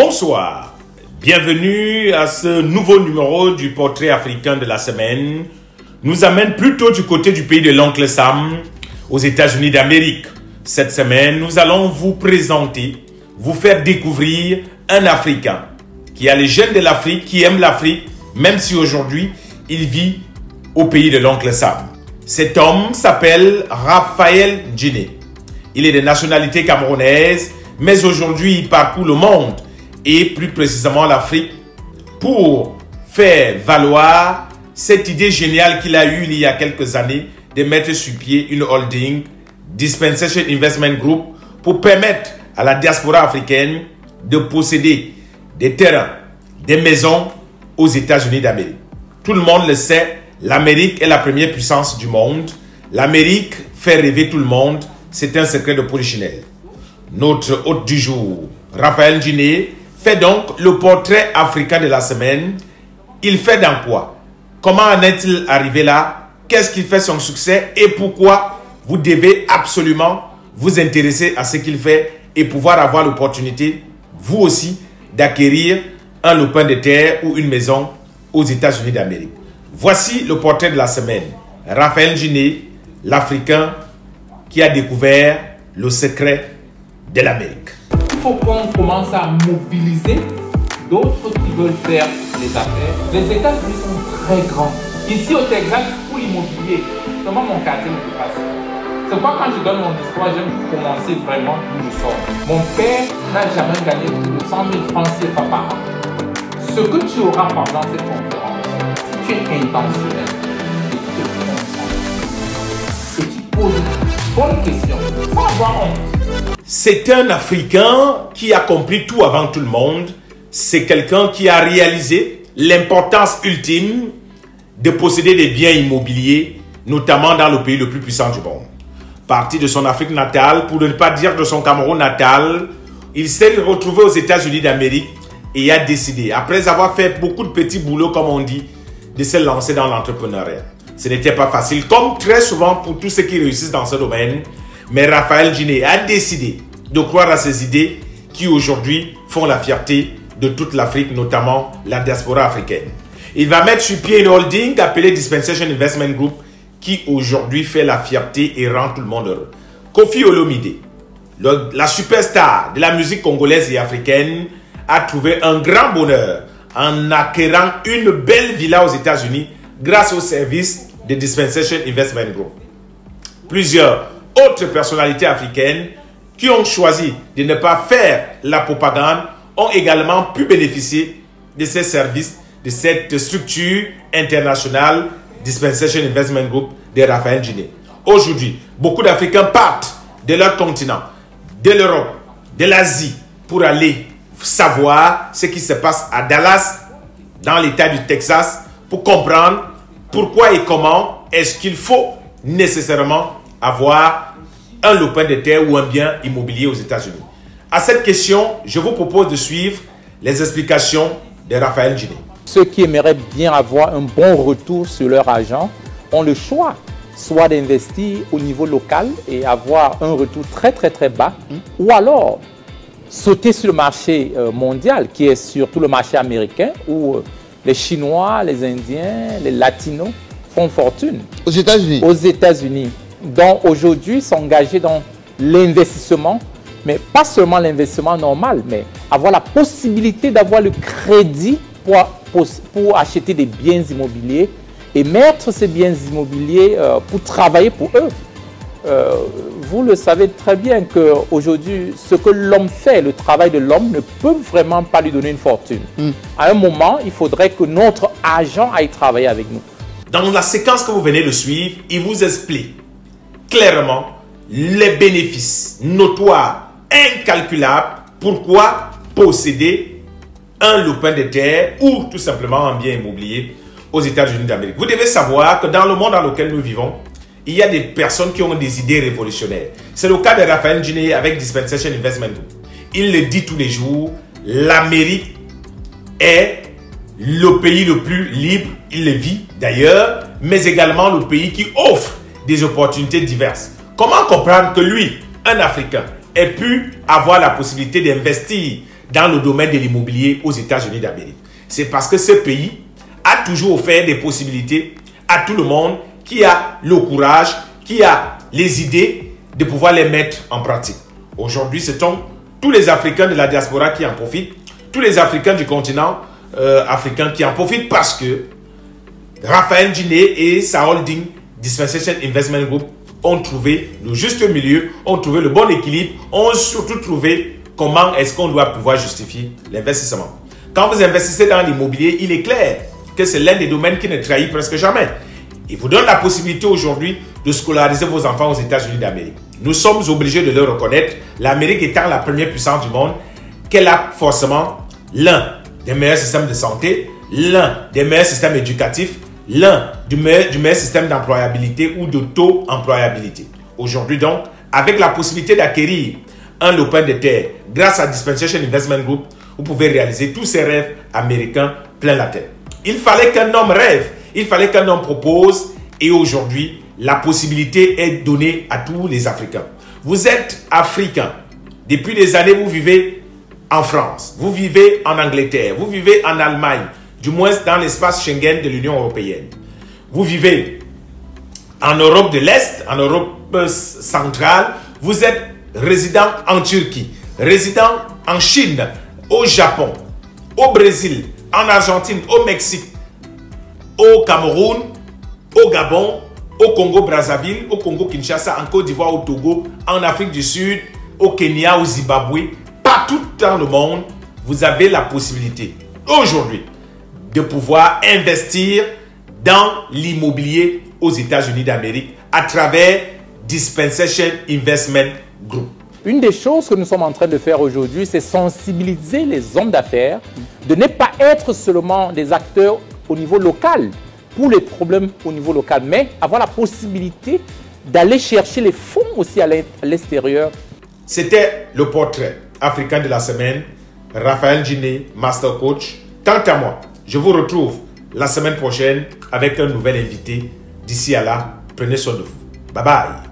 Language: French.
Bonsoir, bienvenue à ce nouveau numéro du portrait africain de la semaine. Nous amène plutôt du côté du pays de l'oncle Sam, aux États-Unis d'Amérique. Cette semaine, nous allons vous présenter, vous faire découvrir un Africain qui a les gènes de l'Afrique, qui aime l'Afrique, même si aujourd'hui, il vit au pays de l'oncle Sam. Cet homme s'appelle Raphaël Ndjine. Il est de nationalité camerounaise, mais aujourd'hui, il parcourt le monde et plus précisément l'Afrique pour faire valoir cette idée géniale qu'il a eue il y a quelques années de mettre sur pied une holding, Dispensation Investment Group, pour permettre à la diaspora africaine de posséder des terrains, des maisons aux États-Unis d'Amérique. Tout le monde le sait, l'Amérique est la première puissance du monde. L'Amérique fait rêver tout le monde. C'est un secret de polichinelle. Notre hôte du jour, Raphaël Ndjine, fait donc le portrait africain de la semaine. Il fait dans quoi? Comment en est-il arrivé là? Qu'est-ce qui fait son succès? Et pourquoi vous devez absolument vous intéresser à ce qu'il fait et pouvoir avoir l'opportunité, vous aussi, d'acquérir un lopin de terre ou une maison aux États-Unis d'Amérique. Voici le portrait de la semaine. Raphaël Ndjine, l'Africain qui a découvert le secret de l'Amérique. Il faut qu'on commence à mobiliser d'autres qui veulent faire les affaires. Les États-Unis sont très grands. Ici au Texas, pour l'immobilier, seulement mon quartier ne peut pas ça. C'est pourquoi quand je donne mon histoire, j'aime commencer vraiment d'où je sors. Mon père n'a jamais gagné plus de 100 000 francs CFA par an. Ce que tu auras pendant cette conférence, si tu es intentionnel et que tu te concentres et tu poses une bonne question, sans avoir honte. C'est un Africain qui a compris tout avant tout le monde. C'est quelqu'un qui a réalisé l'importance ultime de posséder des biens immobiliers, notamment dans le pays le plus puissant du monde. Parti de son Afrique natale, pour ne pas dire de son Cameroun natal, il s'est retrouvé aux États-Unis d'Amérique et a décidé, après avoir fait beaucoup de petits boulots, comme on dit, de se lancer dans l'entrepreneuriat. Ce n'était pas facile, comme très souvent pour tous ceux qui réussissent dans ce domaine. Mais Raphaël Ndjine a décidé de croire à ses idées qui aujourd'hui font la fierté de toute l'Afrique, notamment la diaspora africaine. Il va mettre sur pied une holding appelée Dispensation Investment Group qui aujourd'hui fait la fierté et rend tout le monde heureux. Koffi Olomide, la superstar de la musique congolaise et africaine, a trouvé un grand bonheur en acquérant une belle villa aux États-Unis grâce au service de Dispensation Investment Group. Plusieurs autres personnalités africaines qui ont choisi de ne pas faire la propagande ont également pu bénéficier de ces services, de cette structure internationale Dispensation Investment Group de Raphaël Ndjine. Aujourd'hui, beaucoup d'Africains partent de leur continent, de l'Europe, de l'Asie pour aller savoir ce qui se passe à Dallas, dans l'État du Texas, pour comprendre pourquoi et comment est-ce qu'il faut nécessairement avoir un lopin de terre ou un bien immobilier aux États-Unis. À cette question, je vous propose de suivre les explications de Raphaël Ndjine. Ceux qui aimeraient bien avoir un bon retour sur leur argent ont le choix, soit d'investir au niveau local et avoir un retour très bas, ou alors sauter sur le marché mondial, qui est surtout le marché américain, où les Chinois, les Indiens, les Latinos font fortune. Aux États-Unis. Aux États-Unis. Donc aujourd'hui, s'engager dans l'investissement, mais pas seulement l'investissement normal, mais avoir la possibilité d'avoir le crédit pour acheter des biens immobiliers et mettre ces biens immobiliers pour travailler pour eux. Vous le savez très bien qu'aujourd'hui, ce que l'homme fait, le travail de l'homme, ne peut vraiment pas lui donner une fortune. À un moment, il faudrait que notre argent aille travailler avec nous. Dans la séquence que vous venez de suivre, il vous explique clairement les bénéfices notoires, incalculables, pourquoi posséder un lopin de terre ou tout simplement un bien immobilier aux États-Unis d'Amérique. Vous devez savoir que dans le monde dans lequel nous vivons, il y a des personnes qui ont des idées révolutionnaires. C'est le cas de Raphaël Ndjine avec Dispensation Investment Group. Il le dit tous les jours, l'Amérique est le pays le plus libre, il le vit d'ailleurs, mais également le pays qui offre des opportunités diverses. Comment comprendre que lui, un Africain, ait pu avoir la possibilité d'investir dans le domaine de l'immobilier aux États-Unis d'Amérique. C'est parce que ce pays a toujours offert des possibilités à tout le monde qui a le courage, qui a les idées de pouvoir les mettre en pratique. Aujourd'hui, ce sont tous les Africains de la diaspora qui en profitent, tous les Africains du continent africain qui en profitent parce que Raphaël Djiné et sa holding Dispensation Investment Group ont trouvé le juste milieu, ont trouvé le bon équilibre, ont surtout trouvé comment est-ce qu'on doit pouvoir justifier l'investissement. Quand vous investissez dans l'immobilier, il est clair que c'est l'un des domaines qui ne trahit presque jamais. Il vous donne la possibilité aujourd'hui de scolariser vos enfants aux États-Unis d'Amérique. Nous sommes obligés de le reconnaître, l'Amérique étant la première puissance du monde, qu'elle a forcément l'un des meilleurs systèmes de santé, l'un des meilleurs systèmes éducatifs, l'un du meilleur système d'employabilité ou de taux-employabilité. Aujourd'hui donc, avec la possibilité d'acquérir un lopin de terre grâce à Dispensation Investment Group, vous pouvez réaliser tous ces rêves américains plein la tête. Il fallait qu'un homme rêve, il fallait qu'un homme propose et aujourd'hui, la possibilité est donnée à tous les Africains. Vous êtes Africain. Depuis des années, vous vivez en France, vous vivez en Angleterre, vous vivez en Allemagne, du moins dans l'espace Schengen de l'Union européenne. Vous vivez en Europe de l'Est, en Europe centrale, vous êtes résident en Turquie, résident en Chine, au Japon, au Brésil, en Argentine, au Mexique, au Cameroun, au Gabon, au Congo-Brazzaville, au Congo-Kinshasa, en Côte d'Ivoire, au Togo, en Afrique du Sud, au Kenya, au Zimbabwe, partout dans le monde, vous avez la possibilité aujourd'hui de pouvoir investir dans l'immobilier aux États-Unis d'Amérique à travers Dispensation Investment Group. Une des choses que nous sommes en train de faire aujourd'hui, c'est sensibiliser les hommes d'affaires de ne pas être seulement des acteurs au niveau local pour les problèmes au niveau local, mais avoir la possibilité d'aller chercher les fonds aussi à l'extérieur. C'était le portrait africain de la semaine. Raphaël Djiné, Master Coach. Quant à moi, je vous retrouve la semaine prochaine avec un nouvel invité. D'ici à là, prenez soin de vous. Bye bye.